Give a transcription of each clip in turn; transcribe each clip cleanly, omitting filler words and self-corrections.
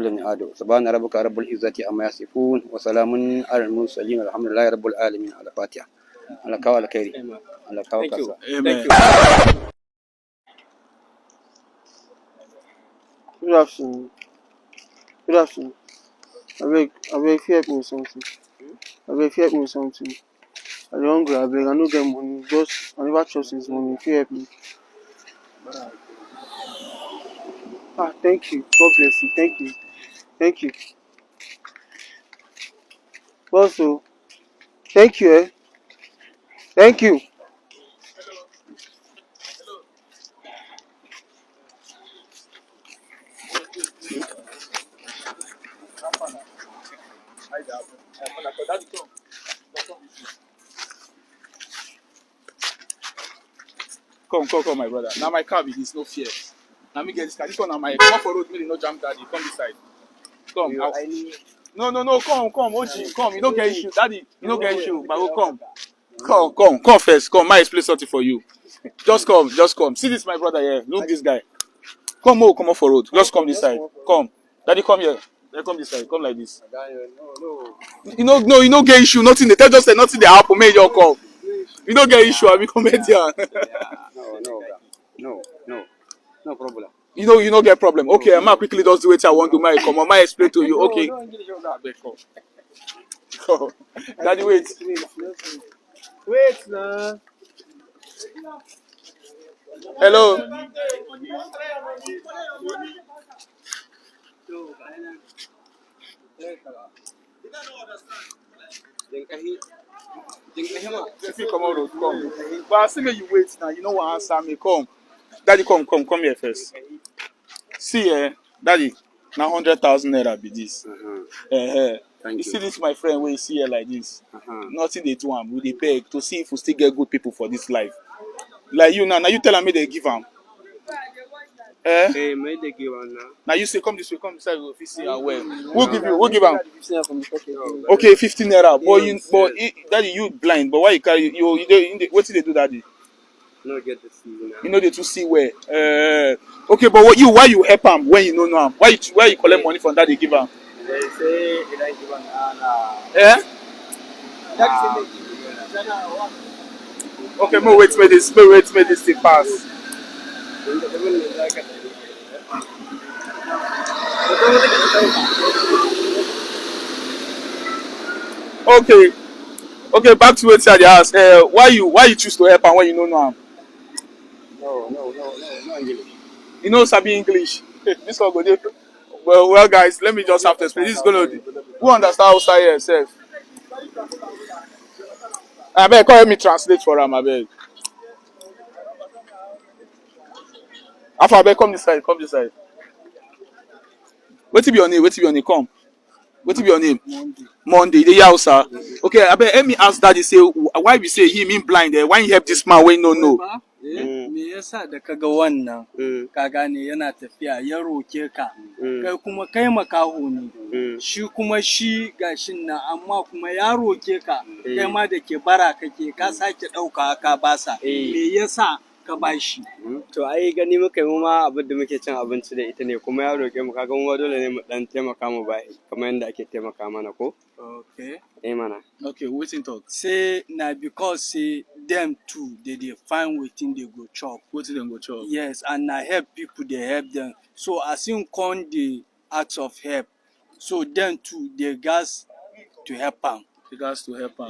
كل عاد سبحان ربك رب العزة عما يصفون وسلام على المرسلين الحمد لله رب العالمين على الفاتحة على كاو الخير على كاو كسا. Amen. Good afternoon. Good afternoon. I beg, if you help me with something. I beg, if you help me with something. I dey hungry, I beg, I no get money. Just, I never trust his money. If you help me. Thank you. God bless you. Thank you. Thank you. Also, thank you, Thank you. Come, my brother. Now my car be this, no fear. Now me get this car. This one now my come for road, me no jam daddy. Come this side. Come. No. Come, OG. Come. You don't get issue, daddy. You don't get issue. But come. Come first. Come. I explain something for you. Just come. See this, my brother here. Look this guy. Come on for road. Just come this side. Come. Daddy, come here. Then come this side. Come like this. You don't get issue. Nothing. They just say nothing. They happen. Make you come. You don't get issue. I be comedian. No problem. You don't get problem. Okay, I'm quickly just do it. I want to my come on. My explain to you. Okay. Come. Daddy, wait. Wait, nah. Hello. If you come out, come. But I see me you wait now. You know what answer me. Come. Daddy, come here first. See, Daddy, now 100,000 naira be this. Thank You see this, my friend, when you see here like this, nothing they do am. We dey beg to see if we still get good people for this life. Like you now you tell me they give am. Hey, may they give one now? Now you say come this way, come this side, we'll see how well. We'll give am. Okay, 15 naira. But Daddy, you blind. But why you carry what did they do, Daddy? No get to see now. You know they to see where. Okay, but why you help am when you know am? Why you collect money from Daddy give am? They say they don't give one Okay, more wait me this thing pass. Okay, back to what you asked. Why you choose to help am when you know am? No English. You know sabi English. This one go dey. Well, guys, let me just have to explain. This is gonna. Who understand Hausa here, sef? Abeg, come help me translate for am, abeg. Abeg, come this side. Wetin be your name? Come. Wetin be your name? Monday. You dey hear Hausa? Okay, abeg, help me ask Daddy say why we say him blind? Why he help this man wey no know? Me yasa da kaga wannan ka gane yana tafiya ya roke ka kai kuma kai makaho ne shi kuma shi gashin nan amma kuma ya roke ka kai ma da ke bara kake ka sake dauka ka basa me yasa ka bashi to ai gani muka yi mu ma abin da muke cin abinci da ita ne kuma ya roke mu kaga mu dole ne mu dan taimaka mu bai kamar yadda ake taimaka mana ko okay mana okay wetin talk say na because say them too they find wetin they go chop yes and na help people they help them so as in con the acts of help so them too they gas to help am.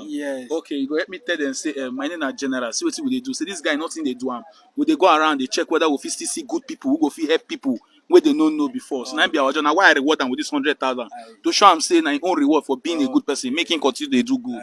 Yes. Okay, you go help me tell them say my name na General. See wetin we dey do. Say this guy nothing they do am. We dey go around they check whether we fit still see good people who go fit help people wey they no know before. So now be our job. Now why I reward am with this 100,000 to show am say na him own reward for being a good person, making continue dey do good.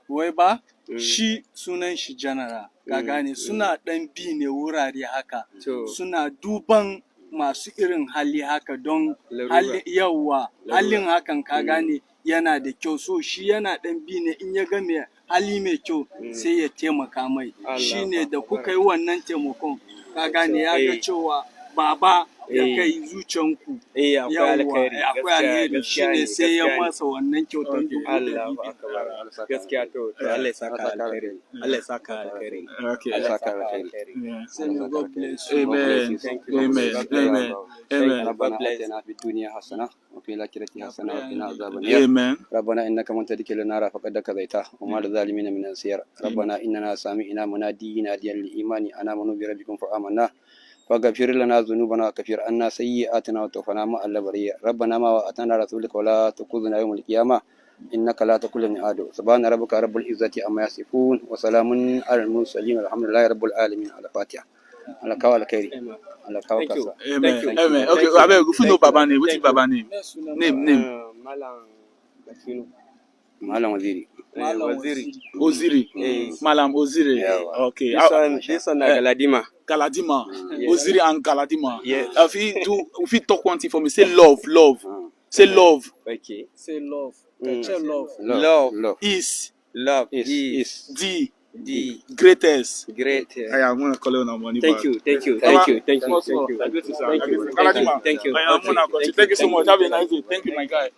Wai ba shi sunan shi General. Ka gane suna dan bi ne wurare haka. Suna duban masu irin hali haka don hali yawa halin hakan ka gane yana da kyau so shi yana dan bi ne in ya ga mai hali mai kyau sai ya taimaka mai shine da kuka yi wannan taimakon ka gane ya ga cewa baba ya kai zuciyanku. akwai alkhairi. Akwai alheri shine sai ya masa wannan kyautan Allah gaskiya to Allah ya saka alkhairi. Allah ya saka alkhairi. Okay. Allah ya saka alkhairi. God bless you. Amen. Amen. Amen. ربنا آتنا في الدنيا حسنة وفي الآخرة حسنة وقنا عذاب النار. Amen. ربنا إنك من تدخل النار فقد كفيته وما للظالمين من أنصار. ربنا إننا سمعنا مناديا ينادي للإيمان أن آمنوا بربكم فآمنا فاغفر لنا ذنوبنا وكفر عنا سيئاتنا وتوفنا مع الأبرياء. ربنا ما وعدتنا رسولك ولا تخزنا يوم القيامة إنك لا تخلف الميعاد. سبحان ربك رب العزة عما يصفون وسلام على المرسلين والحمد لله رب العالمين. على الفاتحة. على كوا الخير. على كوا كسا. Amen. Amen. Okay, abeg, if you know Baba name, wetin Baba name? Name. Malam Waziri. Oziri. Malam Oziri. Okay. This one Galadima. Galadima. Oziri and Galadima. Yes. If you talk one thing for me, say love. Say love. Okay. Say love. Love. Love Is the greatest. greatest. I'm gonna call you on money. Thank you. Thank you. Galadima. Thank you so much. Have a nice day. Thank you, my guy.